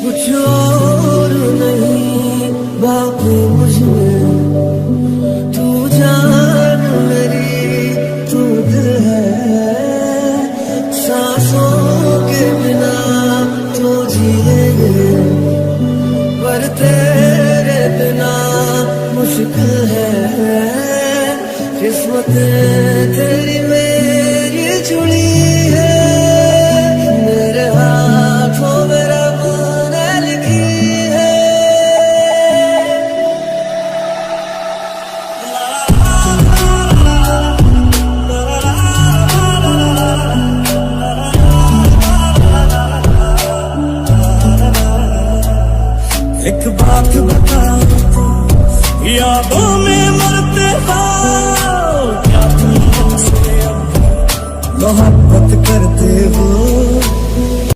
कुछ और नहीं बाकी मुझमें, तू जान मेरी तू दिल है, सांसों के बिना तो जिएंगे पर तेरे बिना मुश्किल है। किस्मत तेरी मेरी जुड़ी है, मेरे हाथों में रब ने लिखी है। एक बात बता, यादों में मरते हो क्या तुम हमसे अब मोहब्बत करते हो?